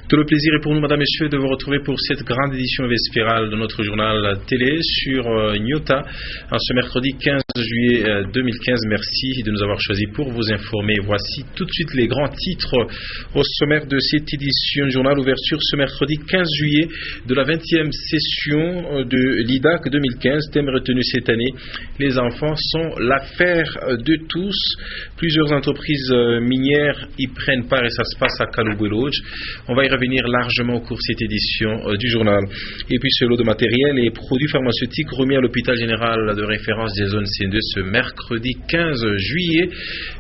Tout le plaisir est pour nous, Madame, Messieurs, de vous retrouver pour cette grande édition vespérale de notre journal télé sur Nyota en ce mercredi 15 juillet 2015. Merci de nous avoir choisis pour vous informer. Voici tout de suite les grands titres au sommaire de cette édition journal. Ouverture ce mercredi 15 juillet de la 20e session de l'IDAC 2015. Thème retenu cette année: les enfants sont l'affaire de tous. Plusieurs entreprises minières y prennent part et ça se passe à Kalubwe. On va y revenir largement au cours de cette édition du journal. Et puis ce lot de matériel et produits pharmaceutiques remis à l'hôpital général de référence des zones C2 ce mercredi 15 juillet.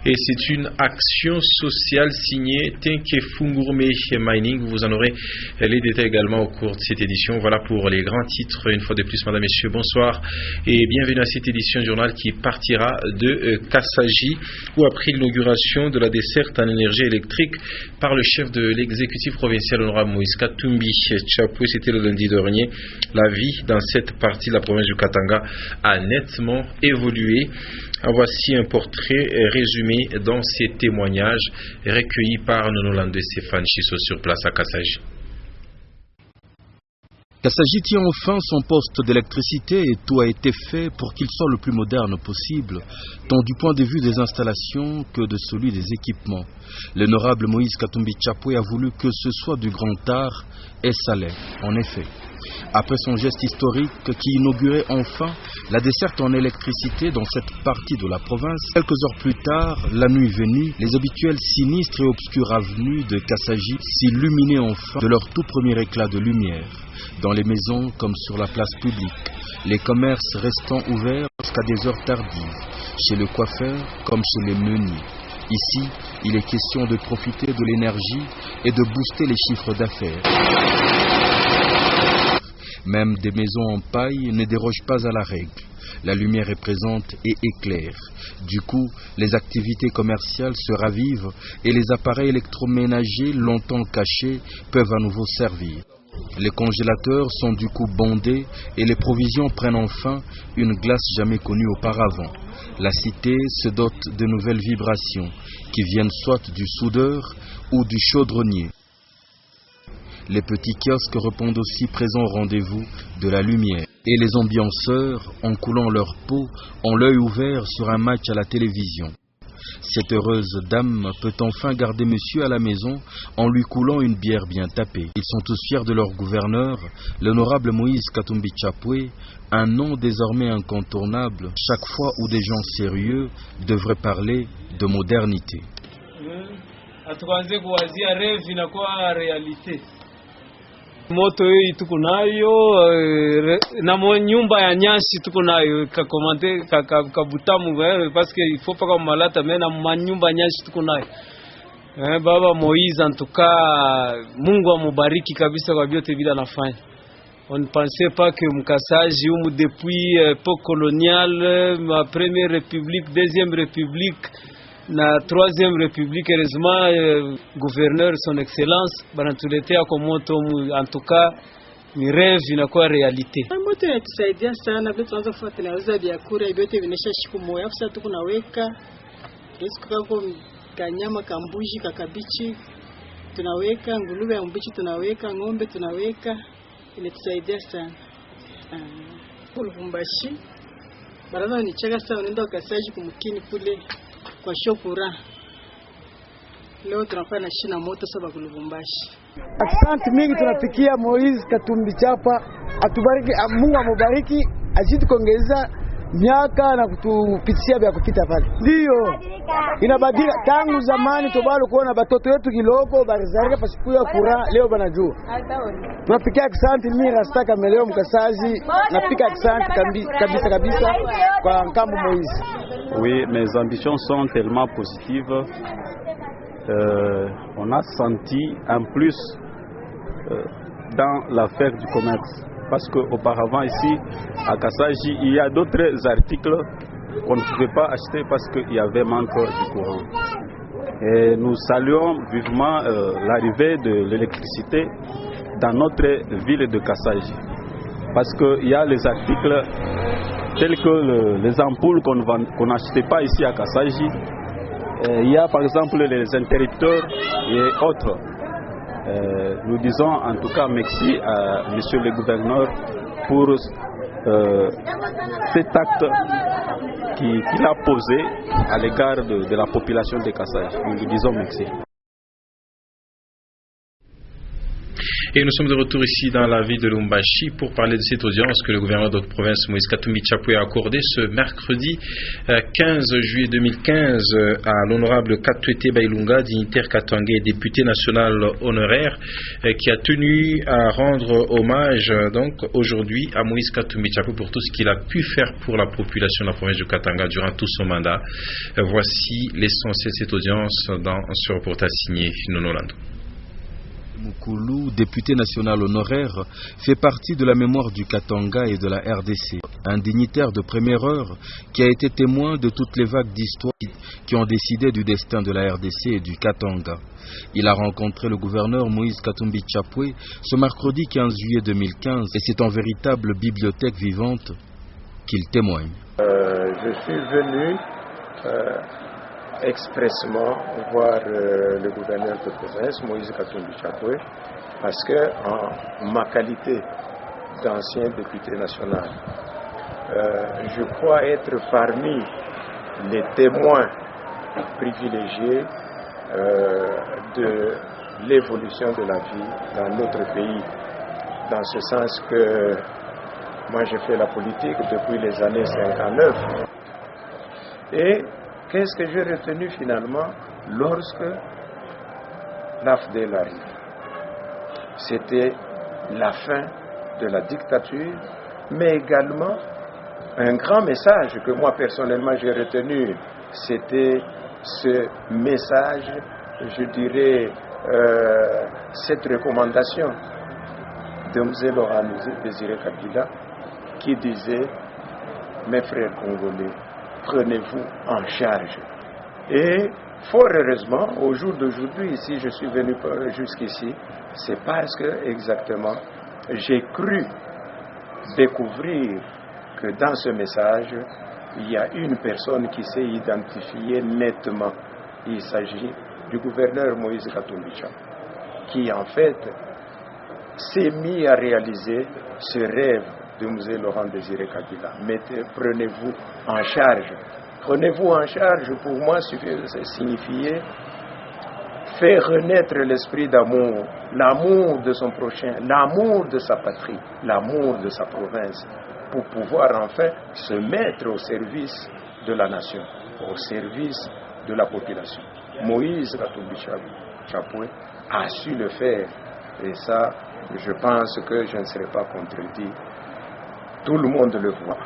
Et c'est une action sociale signée Tenke Fungourme Mining. Vous en aurez les détails également au cours de cette édition. Voilà pour les grands titres. Une fois de plus, Madame, Messieurs, bonsoir et bienvenue à cette édition du journal qui partira de Kassaji, où après l'inauguration de la desserte en énergie électrique par le chef de l'exécutif provincial, honorable Moïse Katumbi Chapwe, c'était le lundi dernier. La vie dans cette partie de la province du Katanga a nettement évolué. Voici un portrait résumé dans ces témoignages recueillis par Nonolandé Stéphane Chisso sur place à Kassaji. Kassaji tient enfin son poste d'électricité et tout a été fait pour qu'il soit le plus moderne possible, tant du point de vue des installations que de celui des équipements. L'honorable Moïse Katumbi Chapwe a voulu que ce soit du grand art et ça l'est, en effet. Après son geste historique qui inaugurait enfin la desserte en électricité dans cette partie de la province, quelques heures plus tard, la nuit venue, les habituelles sinistres et obscures avenues de Kassaji s'illuminaient enfin de leur tout premier éclat de lumière, dans les maisons comme sur la place publique, les commerces restant ouverts jusqu'à des heures tardives, chez le coiffeur comme chez les meuniers. Ici, il est question de profiter de l'énergie et de booster les chiffres d'affaires. Même des maisons en paille ne dérogent pas à la règle. La lumière est présente et éclaire. Du coup, les activités commerciales se ravivent et les appareils électroménagers longtemps cachés peuvent à nouveau servir. Les congélateurs sont du coup bondés et les provisions prennent enfin une glace jamais connue auparavant. La cité se dote de nouvelles vibrations qui viennent soit du soudeur ou du chaudronnier. Les petits kiosques répondent aussi présents au rendez-vous de la lumière. Et les ambianceurs, en coulant leur peau, ont l'œil ouvert sur un match à la télévision. Cette heureuse dame peut enfin garder monsieur à la maison en lui coulant une bière bien tapée. Ils sont tous fiers de leur gouverneur, l'honorable Moïse Katumbi Chapwe, un nom désormais incontournable chaque fois où des gens sérieux devraient parler de modernité. Moto hii tuko nayo na nyumba ya nyasi tuko nayo kakomande kabutamu parce que il faut pas comme malata mais na nyumba nyasi tuko nayo. Baba Moïse en tout cas Mungu amubariki kabisa kwa vyote vile anafanya. On ne pensait pas que Mkasaji depuis époque coloniale, ma première république, deuxième république, la troisième république, heureusement, gouverneur, son excellence, banatuletea kwa moto, en tout cas, ni rêve inakuwa realite. Moto inatusaidia sana, vile tuanza kufuata tunauza vyakula, vyote vinaisha siku moja. Hapo sasa tunaweka siku kako kanyama kambuji kakabichi, tunaweka nguluwe ya mbichi, tunaweka ng'ombe, tunaweka, inatusaidia sana. Lubumbashi, baraza ni chaga sana, unaenda Kassaji kumkini kule kwa shokura. Leo tunafanya shina moto saba kwa Lubumbashi. Asante mingi tunafikia Moïse Katumbi Chapwe, atubariki, Mungu amubariki, azidi kuongeza miaka na kutupitia vya kupita pale. Ndio inabadilika tangu zamani tobalo kuona batoto wetu kiloko barizarika pasiku ya kura, leo banajua. Tunafikia asante mingi rastaka meleo Mkasaji, napika asante kabisa kwa nkambo Moïse. Oui, mes ambitions sont tellement positives. On a senti un plus dans l'affaire du commerce. Parce qu'auparavant ici, à Kassaji, il y a d'autres articles qu'on ne pouvait pas acheter parce qu'il y avait manque du courant. Et nous saluons vivement l'arrivée de l'électricité dans notre ville de Kassaji. Parce qu'il y a les articles tels que les ampoules qu'on n'achetait pas ici à Kassaji. Il y a par exemple les interrupteurs et autres. Nous disons en tout cas merci à monsieur le gouverneur pour cet acte qu'il a posé à l'égard de la population de Kassaji. Nous lui disons merci. Et nous sommes de retour ici dans la ville de Lubumbashi pour parler de cette audience que le gouverneur de province Moïse Katumbi Chapwe a accordée ce mercredi 15 juillet 2015 à l'honorable Katwete Bailunga, dignitaire katangais et député national honoraire, qui a tenu à rendre hommage donc aujourd'hui à Moïse Katumbi Chapwe pour tout ce qu'il a pu faire pour la population de la province du Katanga durant tout son mandat. Voici l'essentiel de cette audience dans ce reportage signé Nonolando. Moukoulou, député national honoraire, fait partie de la mémoire du Katanga et de la RDC. Un dignitaire de première heure qui a été témoin de toutes les vagues d'histoire qui ont décidé du destin de la RDC et du Katanga. Il a rencontré le gouverneur Moïse Katumbi Chapwe ce mercredi 15 juillet 2015 et c'est en véritable bibliothèque vivante qu'il témoigne. Je suis venu expressément voir le gouverneur de province, Moïse Katumbi Chapwe, parce que en ma qualité d'ancien député national, je crois être parmi les témoins privilégiés de l'évolution de la vie dans notre pays, dans ce sens que moi j'ai fait la politique depuis les années 59 et qu'est-ce que j'ai retenu finalement lorsque l'AFDEL arrive? C'était la fin de la dictature, mais également un grand message que moi personnellement j'ai retenu, c'était ce message, je dirais, cette recommandation de M. Laurent Désiré Kabila qui disait « Mes frères congolais, prenez-vous en charge ». Et fort heureusement, au jour d'aujourd'hui, si je suis venu jusqu'ici, c'est parce que exactement j'ai cru découvrir que dans ce message, il y a une personne qui s'est identifiée nettement. Il s'agit du gouverneur Moïse Katumbi Chapwe, qui en fait s'est mis à réaliser ce rêve de M. Laurent Désiré Kabila. Prenez-vous en charge. Prenez-vous en charge, pour moi, signifiait faire renaître l'esprit d'amour, l'amour de son prochain, l'amour de sa patrie, l'amour de sa province, pour pouvoir enfin se mettre au service de la nation, au service de la population. Moïse Katumbi Chapwe a su le faire, et ça, je pense que je ne serai pas contredit. Tout le monde le voit.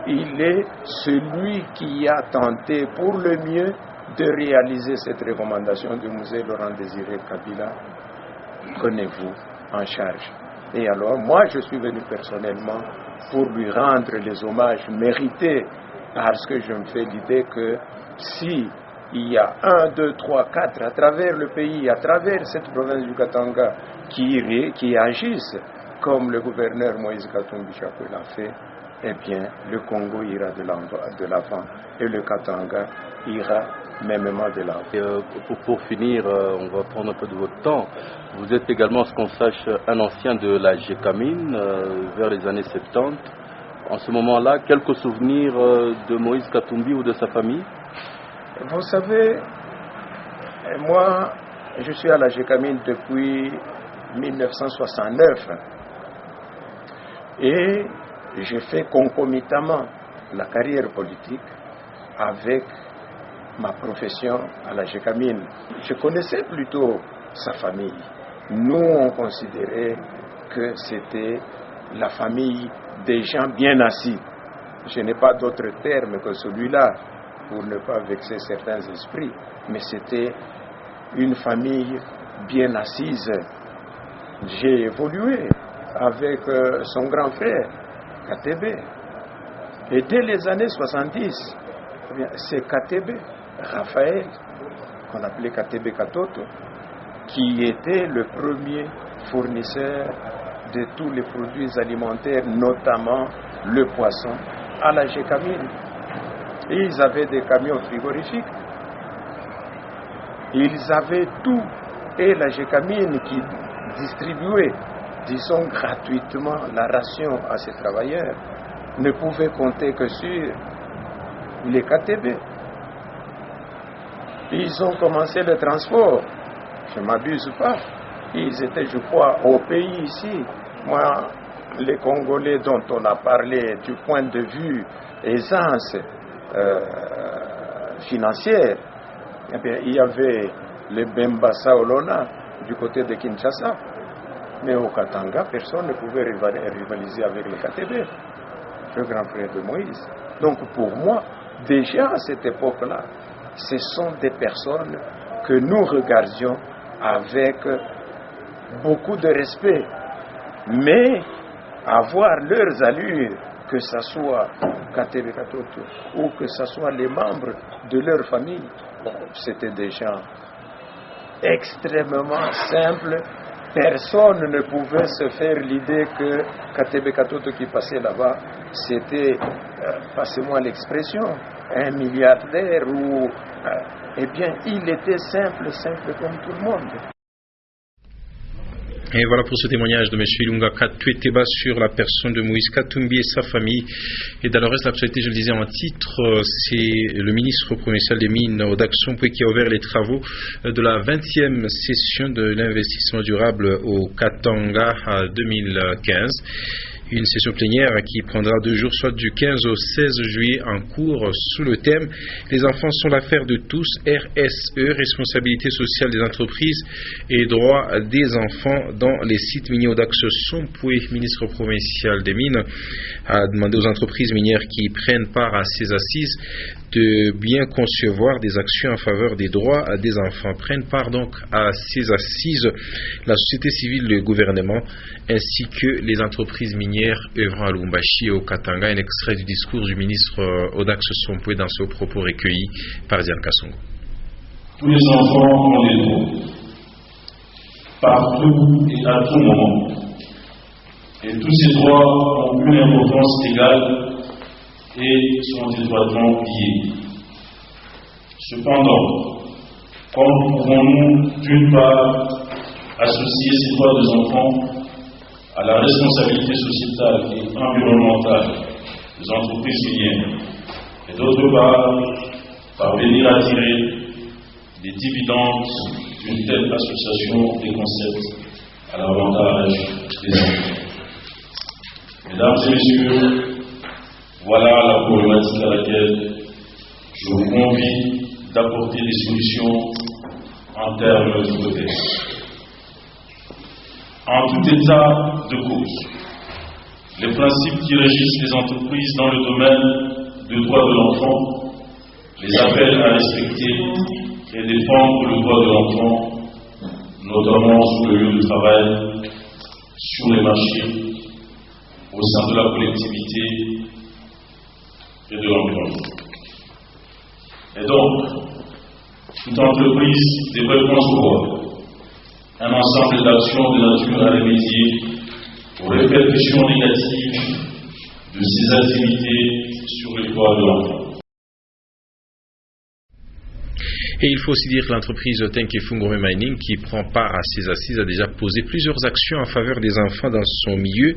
Il est celui qui a tenté pour le mieux de réaliser cette recommandation de M. Laurent Désiré Kabila. Prenez-vous en charge. Et alors, moi, je suis venu personnellement pour lui rendre les hommages mérités, parce que je me fais l'idée que si il y a 1, 2, 3, 4 à travers le pays, à travers cette province du Katanga qui agissent comme le gouverneur Moïse Katumbi Chapwe l'a fait, eh bien, le Congo ira de l'avant et le Katanga ira mêmement de l'avant. Pour finir, on va prendre un peu de votre temps. Vous êtes également, ce qu'on sache, un ancien de la GECAMIN vers les années 70. En ce moment-là, quelques souvenirs de Moïse Katumbi ou de sa famille? Vous savez, moi, je suis à la GECAMIN depuis 1969 et j'ai fait concomitamment la carrière politique avec ma profession à la GECAMIN. Je connaissais plutôt sa famille. Nous, on considérait que c'était la famille des gens bien assis. Je n'ai pas d'autre terme que celui-là pour ne pas vexer certains esprits, mais c'était une famille bien assise. J'ai évolué avec son grand frère, Katebe. Et dès les années 70, c'est Katebe, Raphaël, qu'on appelait Katebe Katoto, qui était le premier fournisseur de tous les produits alimentaires, notamment le poisson, à la GECAMIN. Et ils avaient des camions frigorifiques. Ils avaient tout. Et la GECAMIN, qui distribuer, disons gratuitement, la ration à ces travailleurs, ne pouvaient compter que sur les KTB. Ils ont commencé le transport, je ne m'abuse pas. Ils étaient, je crois, au pays ici. Moi, les Congolais dont on a parlé du point de vue aisance financière, eh bien, il y avait le Bemba Saolona du côté de Kinshasa. Mais au Katanga, personne ne pouvait rivaliser avec les KTB, le grand frère de Moïse. Donc pour moi, déjà à cette époque-là, ce sont des personnes que nous regardions avec beaucoup de respect. Mais avoir leurs allures, que ce soit KTB Katoto ou que ce soit les membres de leur famille, bon, c'était des gens extrêmement simples. Personne ne pouvait se faire l'idée que KTB Katoto qui passait là-bas, c'était, passez-moi l'expression, un milliardaire ou... eh bien, il était simple comme tout le monde. Et voilà pour ce témoignage de M. Ilunga Katweteba sur la personne de Moïse Katumbi et sa famille. Et dans le reste de l'actualité, je le disais en titre, c'est le ministre provincial des Mines, Odak Sompoué, qui a ouvert les travaux de la 20e session de l'investissement durable au Katanga 2015. Une session plénière qui prendra 2 jours, soit du 15 au 16 juillet, en cours sous le thème « Les enfants sont l'affaire de tous, RSE, responsabilité sociale des entreprises et droits des enfants dans les sites miniers ». Odak Sompoué, ministre provincial des Mines, a demandé aux entreprises minières qui prennent part à ces assises de bien concevoir des actions en faveur des droits des enfants. Prennent part donc à ces assises la société civile, le gouvernement, ainsi que les entreprises minières œuvrant à Lubumbashi et au Katanga. Un extrait du discours du ministre Odak Sompoué dans ce propos recueilli par Diane Kassongo. Tous les enfants ont des droits, partout et à tout moment. Et tous ces droits ont une importance égale et sont étroitement liés. Cependant, comment pouvons-nous d'une part associer ces droits des enfants à la responsabilité sociétale et environnementale des entreprises minières et d'autre part parvenir à tirer des dividendes d'une telle association des concepts à l'avantage des enfants? Mesdames et messieurs, voilà la problématique à laquelle je vous convie d'apporter des solutions en termes d'hypothèses. En tout état de cause, les principes qui régissent les entreprises dans le domaine des droits de l'enfant les appellent à respecter et défendre le droit de l'enfant, notamment sur le lieu de travail, sur les marchés, au sein de la collectivité et de l'environnement. Et donc, toute entreprise devrait concevoir un ensemble d'actions de nature à remédier aux répercussions négatives de ces activités sur les droits de l'enfant. Et il faut aussi dire que l'entreprise Tenke Fungurume Mining, qui prend part à ces assises, a déjà posé plusieurs actions en faveur des enfants dans son milieu,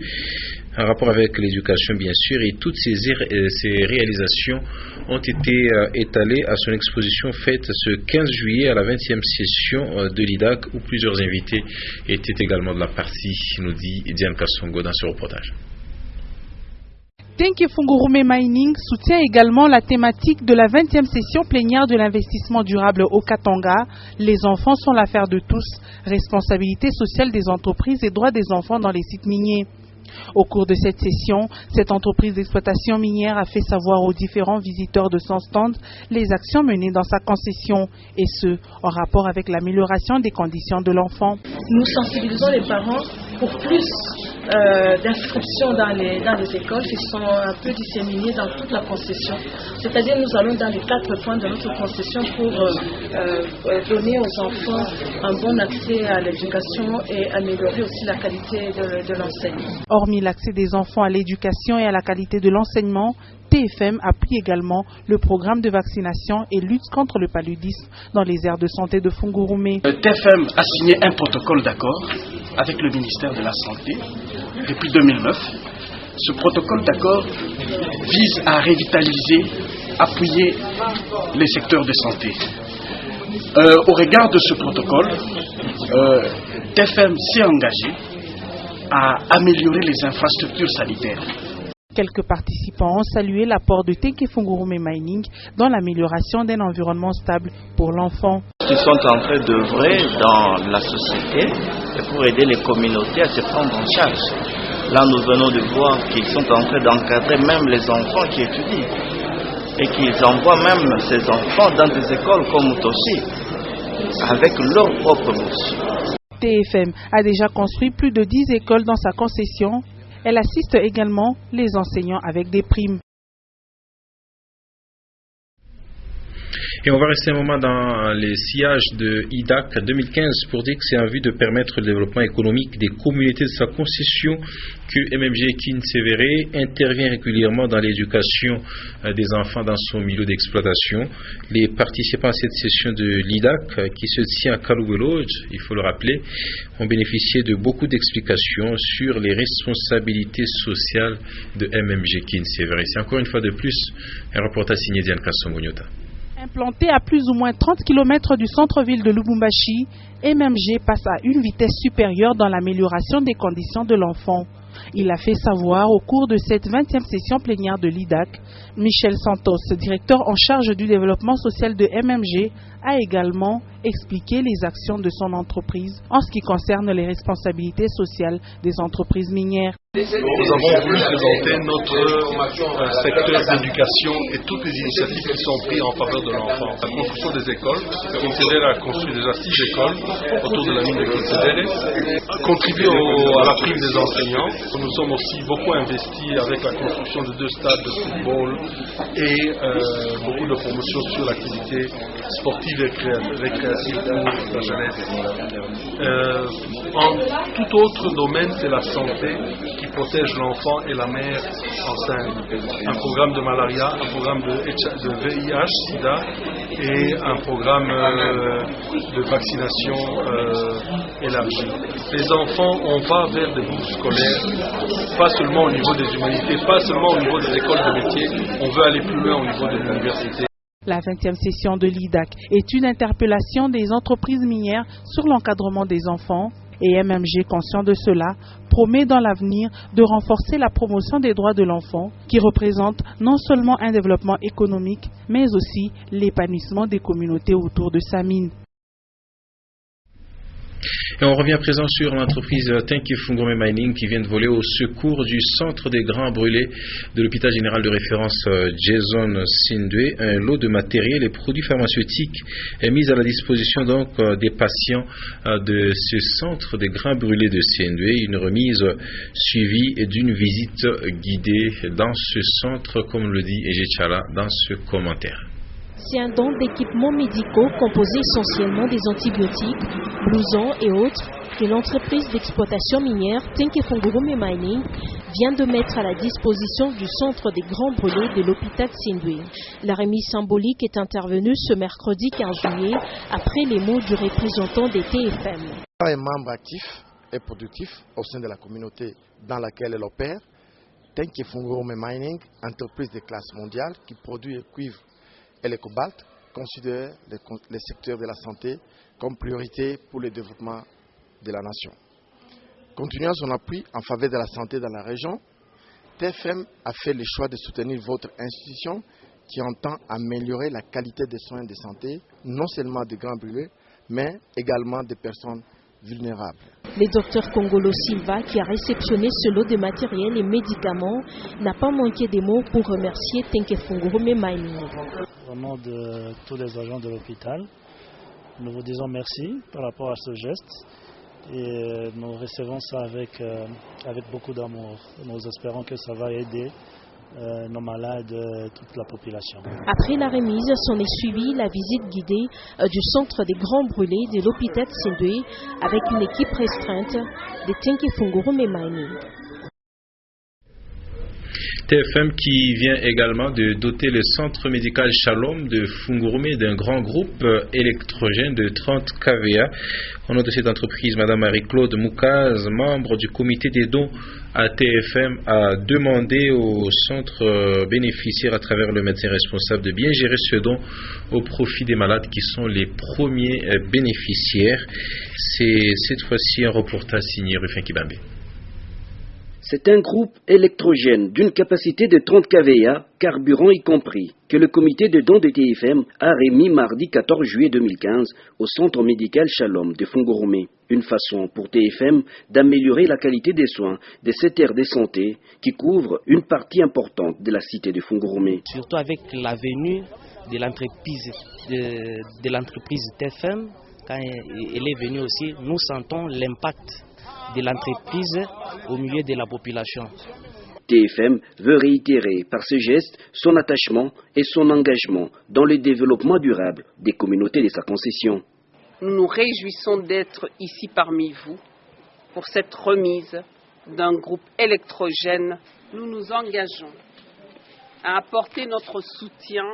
en rapport avec l'éducation bien sûr, et toutes ces réalisations ont été étalées à son exposition faite ce 15 juillet à la 20e session de l'IDAC, où plusieurs invités étaient également de la partie, nous dit Diane Kassongo dans ce reportage. Tenke Fungurume Mining soutient également la thématique de la 20e session plénière de l'investissement durable au Katanga. Les enfants sont l'affaire de tous, responsabilité sociale des entreprises et droits des enfants dans les sites miniers. Au cours de cette session, cette entreprise d'exploitation minière a fait savoir aux différents visiteurs de son stand les actions menées dans sa concession, et ce, en rapport avec l'amélioration des conditions de l'enfant. Nous sensibilisons les parents pour plus d'inscriptions dans les écoles qui sont un peu disséminées dans toute la concession. C'est-à-dire nous allons dans les 4 points de notre concession pour donner aux enfants un bon accès à l'éducation et améliorer aussi la qualité de l'enseignement. Hormis l'accès des enfants à l'éducation et à la qualité de l'enseignement, TFM appuie également le programme de vaccination et lutte contre le paludisme dans les aires de santé de Fungurume. TFM a signé un protocole d'accord avec le ministère de la Santé depuis 2009. Ce protocole d'accord vise à revitaliser, appuyer les secteurs de santé. Au regard de ce protocole, TFM s'est engagé à améliorer les infrastructures sanitaires. Quelques participants ont salué l'apport de Tenke Fungurume Mining dans l'amélioration d'un environnement stable pour l'enfant. Ils sont en train d'œuvrer dans la société et pour aider les communautés à se prendre en charge. Là, nous venons de voir qu'ils sont en train d'encadrer même les enfants qui étudient et qu'ils envoient même ces enfants dans des écoles comme Mutoshi avec leur propre bourse. TFM a déjà construit plus de 10 écoles dans sa concession. Elle assiste également les enseignants avec des primes. Et on va rester un moment dans les sillages de IDAC 2015 pour dire que c'est en vue de permettre le développement économique des communautés de sa concession que MMG Kinsevere intervient régulièrement dans l'éducation des enfants dans son milieu d'exploitation. Les participants à cette session de l'IDAC qui se tient à Kalouelo, il faut le rappeler, ont bénéficié de beaucoup d'explications sur les responsabilités sociales de MMG Kinsevere. C'est encore une fois de plus un reportage signé Diane Kassongo-Nyota. Implanté à plus ou moins 30 km du centre-ville de Lubumbashi, MMG passe à une vitesse supérieure dans l'amélioration des conditions de l'enfant. Il a fait savoir au cours de cette 20e session plénière de l'IDAC. Michel Santos, directeur en charge du développement social de MMG, a également expliqué les actions de son entreprise en ce qui concerne les responsabilités sociales des entreprises minières. Nous avons voulu présenter notre secteur d'éducation et toutes les initiatives qui sont prises en faveur de l'enfant. La construction des écoles, Kinsevere a construit déjà 6 écoles autour de la mine de Kinsevere, contribuer à la prime des enseignants. Nous sommes aussi beaucoup investis avec la construction de 2 stades de football et beaucoup de promotions sur l'activité sportive et récréative pour la jeunesse. En tout autre domaine, c'est la santé qui protège l'enfant et la mère enceinte. Un programme de malaria, un programme de VIH, SIDA et un programme de vaccination élargi. Les enfants, on va vers des bourses scolaires, pas seulement au niveau des humanités, pas seulement au niveau des écoles de métiers, on veut aller plus loin au niveau de l'université. La 20e session de l'IDAC est une interpellation des entreprises minières sur l'encadrement des enfants. Et MMG, conscient de cela, promet dans l'avenir de renforcer la promotion des droits de l'enfant, qui représente non seulement un développement économique, mais aussi l'épanouissement des communautés autour de sa mine. Et on revient à présent sur l'entreprise Tenke Fungurume Mining qui vient de voler au secours du centre des grands brûlés de l'hôpital général de référence Jason Sindwe. Un lot de matériel et produits pharmaceutiques est mis à la disposition donc des patients de ce centre des grands brûlés de Sindwe. Une remise suivie d'une visite guidée dans ce centre, comme le dit Ejechala dans ce commentaire. C'est un don d'équipements médicaux composés essentiellement des antibiotiques, blousons et autres que l'entreprise d'exploitation minière Tenke Fungurume Mining vient de mettre à la disposition du centre des grands brûlés de l'hôpital Sindwe. La remise symbolique est intervenue ce mercredi 15 juillet après les mots du représentant des TFM. Un membre actif et productif au sein de la communauté dans laquelle elle opère, Tenke Fungurume Mining, entreprise de classe mondiale qui produit le cuivre et le cobalt, considère les secteurs de la santé comme priorité pour le développement de la nation. Continuant son appui en faveur de la santé dans la région, TFM a fait le choix de soutenir votre institution qui entend améliorer la qualité des soins de santé, non seulement des grands brûlés, mais également des personnes vulnérables. Le docteur Kongolo Silva, qui a réceptionné ce lot de matériel et médicaments, n'a pas manqué de mots pour remercier Tenke Fungurume Mining. Au nom de tous les agents de l'hôpital, nous vous disons merci par rapport à ce geste et nous recevons ça avec beaucoup d'amour. Nous espérons que ça va aider nos malades et toute la population. Après la remise, s'en est suivie la visite guidée du centre des grands brûlés de l'hôpital Sindwe avec une équipe restreinte de Tenke Fungurume Mining. TFM qui vient également de doter le centre médical Shalom de Fungurume d'un grand groupe électrogène de 30 kVA. Au nom de cette entreprise, Madame Marie-Claude Moukaz, membre du comité des dons à TFM, a demandé au centre bénéficiaire à travers le médecin responsable de bien gérer ce don au profit des malades qui sont les premiers bénéficiaires. C'est cette fois-ci un reportage signé Rufin Kibambe. C'est un groupe électrogène d'une capacité de 30 kVA, carburant y compris, que le comité de dons de TFM a remis mardi 14 juillet 2015 au centre médical Shalom de Fungurume. Une façon pour TFM d'améliorer la qualité des soins de cette aire de santé qui couvre une partie importante de la cité de Fungurume. Surtout avec la venue de l'entreprise TFM, quand elle est venue aussi, nous sentons l'impact de l'entreprise au milieu de la population. TFM veut réitérer par ce geste son attachement et son engagement dans le développement durable des communautés de sa concession. Nous nous réjouissons d'être ici parmi vous pour cette remise d'un groupe électrogène. Nous nous engageons à apporter notre soutien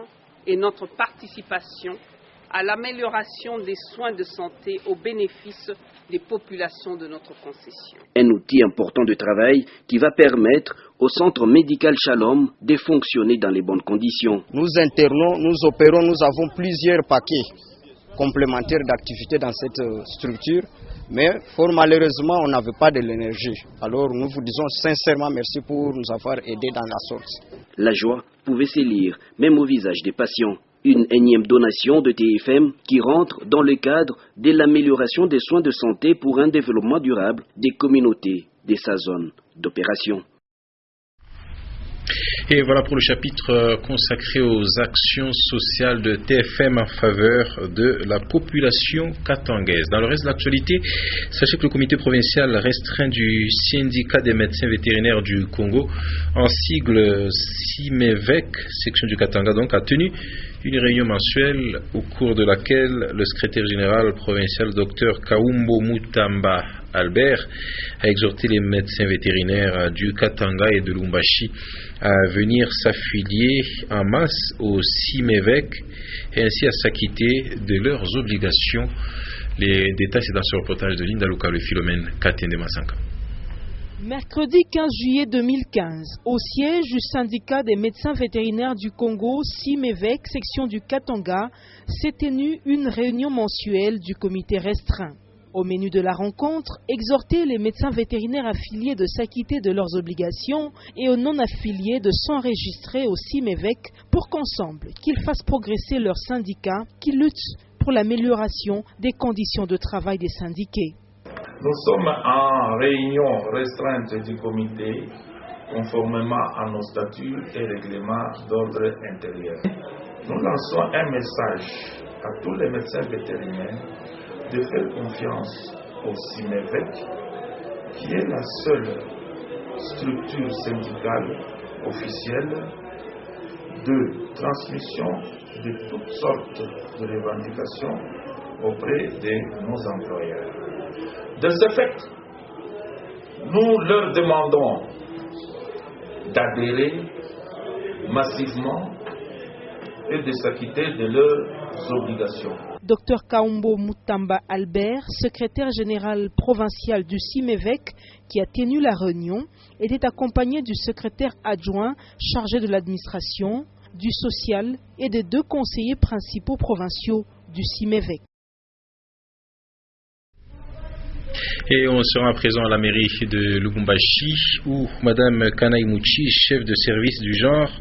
et notre participation à l'amélioration des soins de santé au bénéfice des populations de notre concession. Un outil important de travail qui va permettre au centre médical Shalom de fonctionner dans les bonnes conditions. Nous internons, nous opérons, nous avons plusieurs paquets complémentaires d'activités dans cette structure, mais fort malheureusement, on n'avait pas de l'énergie. Alors nous vous disons sincèrement merci pour nous avoir aidés dans la sorte. La joie pouvait se lire même au visage des patients. Une énième donation de TFM qui rentre dans le cadre de l'amélioration des soins de santé pour un développement durable des communautés de sa zone d'opération. Et voilà pour le chapitre consacré aux actions sociales de TFM en faveur de la population katangaise. Dans le reste de l'actualité, sachez que le comité provincial restreint du syndicat des médecins vétérinaires du Congo, en sigle CIMEVEC, section du Katanga, donc, a tenu une réunion mensuelle au cours de laquelle le secrétaire général provincial Dr Kaumbo Mutamba Albert a exhorté les médecins vétérinaires du Katanga et de Lumbashi à venir s'affilier en masse au CIMEVEC et ainsi à s'acquitter de leurs obligations. Les détails, c'est dans ce reportage de Linda Luka, le Philomène Katende Masanka. Mercredi 15 juillet 2015, au siège du syndicat des médecins vétérinaires du Congo, CIMEVEC, section du Katanga, s'est tenue une réunion mensuelle du comité restreint. Au menu de la rencontre, exhorter les médecins vétérinaires affiliés de s'acquitter de leurs obligations et aux non-affiliés de s'enregistrer au CIMEVEC pour qu'ensemble, qu'ils fassent progresser leur syndicat qui lutte pour l'amélioration des conditions de travail des syndiqués. Nous sommes en réunion restreinte du comité conformément à nos statuts et règlements d'ordre intérieur. Nous lançons un message à tous les médecins vétérinaires de faire confiance au CIMEVEC, qui est la seule structure syndicale officielle de transmission de toutes sortes de revendications auprès de nos employeurs. De ce fait, nous leur demandons d'adhérer massivement et de s'acquitter de leurs obligations. Dr Kaumbo Mutamba Albert, secrétaire général provincial du CIMEVEC, qui a tenu la réunion, était accompagné du secrétaire adjoint chargé de l'administration, du social et des 2 conseillers principaux provinciaux du CIMEVEC. Et on sera à présent à la mairie de Lubumbashi où Madame Kanaïmouchi, chef de service du genre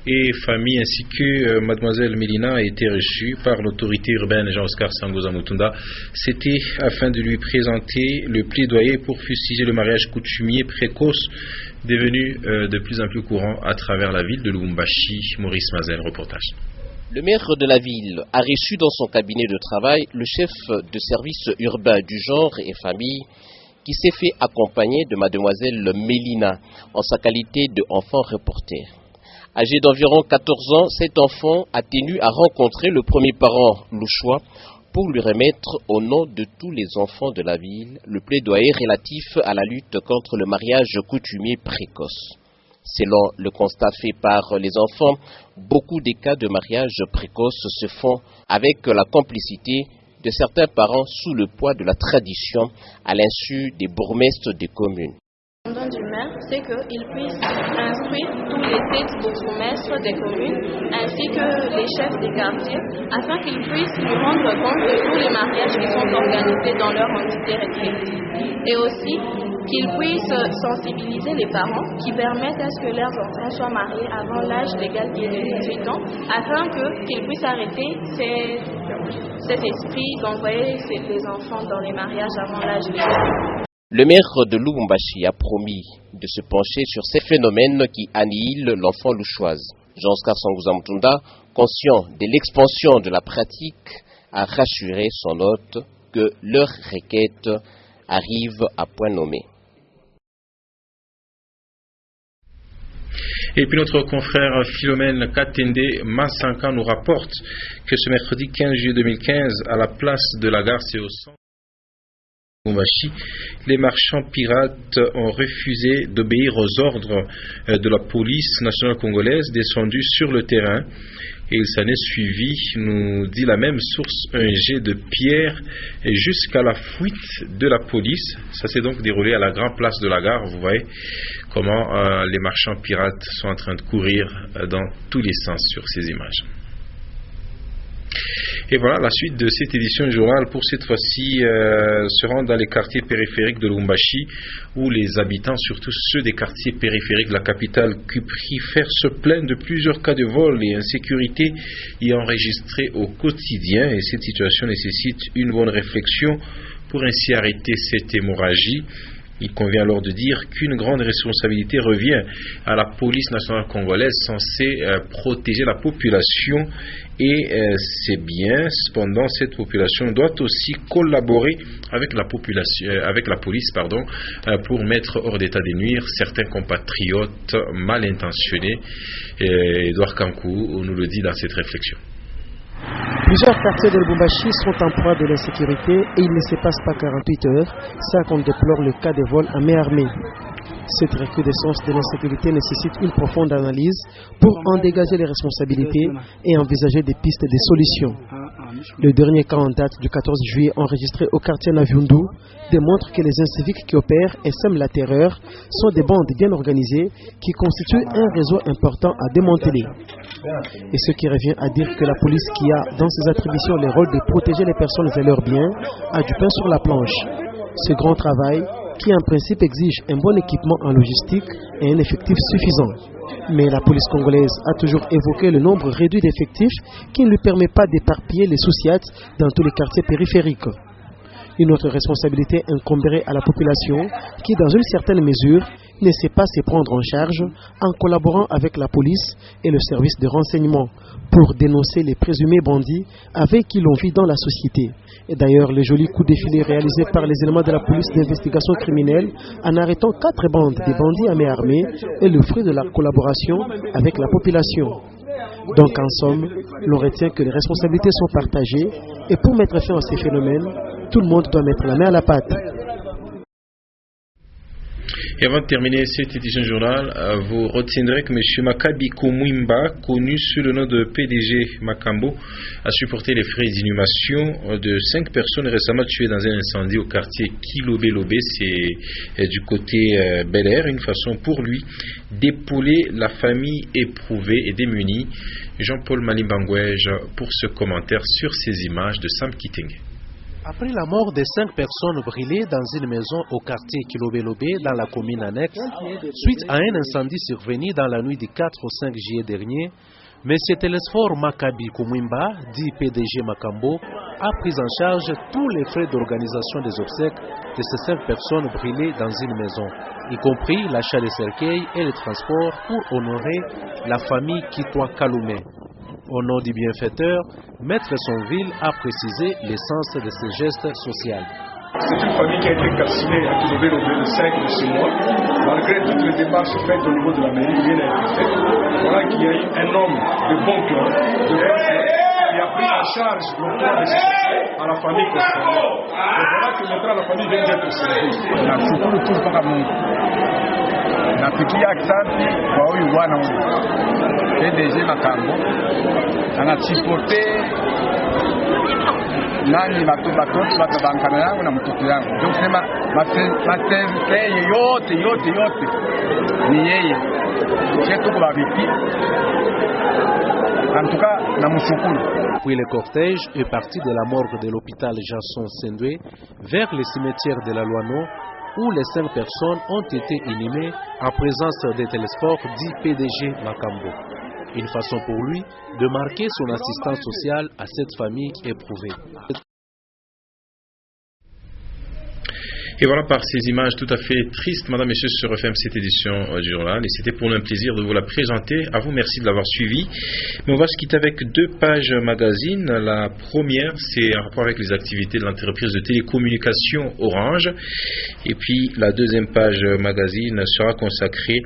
et famille, ainsi que Mademoiselle Mélina a été reçue par l'autorité urbaine Jean-Oscar Sangoza Mutunda. C'était afin de lui présenter le plaidoyer pour fustiger le mariage coutumier précoce devenu de plus en plus courant à travers la ville de Lubumbashi. Maurice Mazel, reportage. Le maire de la ville a reçu dans son cabinet de travail le chef de service urbain du genre et famille qui s'est fait accompagner de mademoiselle Mélina en sa qualité d'enfant reporter. Âgé d'environ 14 ans, cet enfant a tenu à rencontrer le premier parent louchois pour lui remettre au nom de tous les enfants de la ville le plaidoyer relatif à la lutte contre le mariage coutumier précoce. Selon le constat fait par les enfants, beaucoup des cas de mariage précoce se font avec la complicité de certains parents sous le poids de la tradition à l'insu des bourgmestres des communes. Le mandat du maire, c'est qu'il puisse instruire tous les têtes bourgmestres des communes ainsi que les chefs des quartiers afin qu'ils puissent nous rendre compte de tous les mariages qui sont organisés dans leur entité respective. Et aussi qu'ils puissent sensibiliser les parents qui permettent à ce que leurs enfants soient mariés avant l'âge légal qui est de 18 ans afin qu'ils puissent arrêter cet esprit d'envoyer les enfants dans les mariages avant l'âge légal. Le maire de Lubumbashi a promis de se pencher sur ces phénomènes qui annihilent l'enfant louchoise. Jean-Oscar Sangouza-Mutunda, conscient de l'expansion de la pratique, a rassuré son hôte que leur requête arrive à point nommé. Et puis notre confrère Philomène Katende Massanka nous rapporte que ce mercredi 15 juillet 2015, à la place de la gare CO100, les marchands pirates ont refusé d'obéir aux ordres de la police nationale congolaise descendue sur le terrain. Et il s'en est suivi, nous dit la même source, un jet de pierre jusqu'à la fuite de la police. Ça s'est donc déroulé à la grande place de la gare. Vous voyez comment les marchands pirates sont en train de courir dans tous les sens sur ces images. Et voilà la suite de cette édition du journal. Pour cette fois-ci, se rend dans les quartiers périphériques de Lubumbashi, où les habitants, surtout ceux des quartiers périphériques de la capitale, préfèrent se plaindre de plusieurs cas de vol et insécurité y enregistrés au quotidien. Et cette situation nécessite une bonne réflexion pour ainsi arrêter cette hémorragie. Il convient alors de dire qu'une grande responsabilité revient à la police nationale congolaise censée protéger la population et c'est bien. Cependant, cette population doit aussi collaborer avec la police pour mettre hors d'état de nuire certains compatriotes mal intentionnés. Edouard Kankou nous le dit dans cette réflexion. Plusieurs quartiers de Lubumbashi sont en proie de l'insécurité et il ne se passe pas 48 heures sans qu'on déplore le cas de vol à main armée. Cette recrudescence de l'insécurité nécessite une profonde analyse pour en dégager les responsabilités et envisager des pistes de solutions. Le dernier cas en date du 14 juillet enregistré au quartier Naviundu démontre que les inciviques qui opèrent et sèment la terreur sont des bandes bien organisées qui constituent un réseau important à démanteler. Et ce qui revient à dire que la police qui a dans ses attributions le rôle de protéger les personnes et leurs biens a du pain sur la planche. Ce grand travail qui en principe exige un bon équipement en logistique et un effectif suffisant. Mais la police congolaise a toujours évoqué le nombre réduit d'effectifs qui ne lui permet pas d'éparpiller les sous-siats dans tous les quartiers périphériques. Une autre responsabilité incomberait à la population qui, dans une certaine mesure, ne sait pas se prendre en charge en collaborant avec la police et le service de renseignement pour dénoncer les présumés bandits avec qui l'on vit dans la société. Et d'ailleurs, les jolis coups de filet réalisés par les éléments de la police d'investigation criminelle en arrêtant 4 bandes de bandits à main armée est le fruit de la collaboration avec la population. Donc en somme, l'on retient que les responsabilités sont partagées et pour mettre fin à ces phénomènes, tout le monde doit mettre la main à la pâte. Et avant de terminer cette édition du journal, vous retiendrez que M. Makabi Kumwimba, connu sous le nom de PDG Makambo, a supporté les frais d'inhumation de 5 personnes récemment tuées dans un incendie au quartier Kilobé-Lobé, c'est du côté Bel Air, une façon pour lui d'épauler la famille éprouvée et démunie. Jean-Paul Malimbangouège pour ce commentaire sur ces images de Sam Kitenge. Après la mort de 5 personnes brûlées dans une maison au quartier Kilobé-Lobé dans la commune annexe, suite à un incendie survenu dans la nuit du 4 au 5 juillet dernier, M. Telesphore Makabi Kumwimba, dit PDG Makambo, a pris en charge tous les frais d'organisation des obsèques de ces 5 personnes brûlées dans une maison, y compris l'achat des cercueils et le transport pour honorer la famille Kitwa Kaloumé. Au nom du bienfaiteur, Maître Sonville a précisé l'essence de ce geste social. C'est une famille qui a été calcinée à Kilobé-Lobé le 5 de ce mois. Malgré toutes les démarches faites au niveau de la mairie, rien n'a été fait. Voilà qu'il y a eu un homme de bon cœur, de bon cœur, qui a pris en charge le poids de ce à la famille concernée. Et voilà que maintenant la famille vient d'être servie. napigia asante kwa huyu bwana huyu PDG Makambo anasipote nani batoto bankana yangu na mtoto yangu, ndio kusema maserikali yote ni yeye chetu kwa vipi. En tout cas, Puis le cortège est parti de la morgue de l'hôpital Janson Sendwe vers le cimetière de la Loano où les 5 personnes ont été inhumées en présence des télésports dit PDG Makambo. Une façon pour lui de marquer son assistance sociale à cette famille éprouvée. Et voilà, par ces images tout à fait tristes, madame, messieurs, se referme cette édition du journal. Et c'était pour nous un plaisir de vous la présenter. À vous, merci de l'avoir suivi. Mais on va se quitter avec 2 pages magazine. La première, c'est en rapport avec les activités de l'entreprise de télécommunication Orange. Et puis, la deuxième page magazine sera consacrée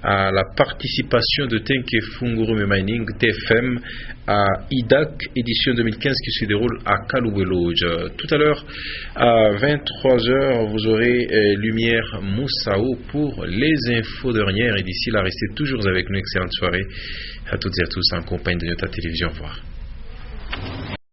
à la participation de Tenke Fungurume Mining TFM à IDAC édition 2015 qui se déroule à Kaloubeloge. Tout à l'heure à 23h vous aurez Lumière Moussao pour les infos dernières et d'ici là restez toujours avec nous. Excellente soirée à toutes et à tous en compagnie de Nyota Télévision. Au revoir.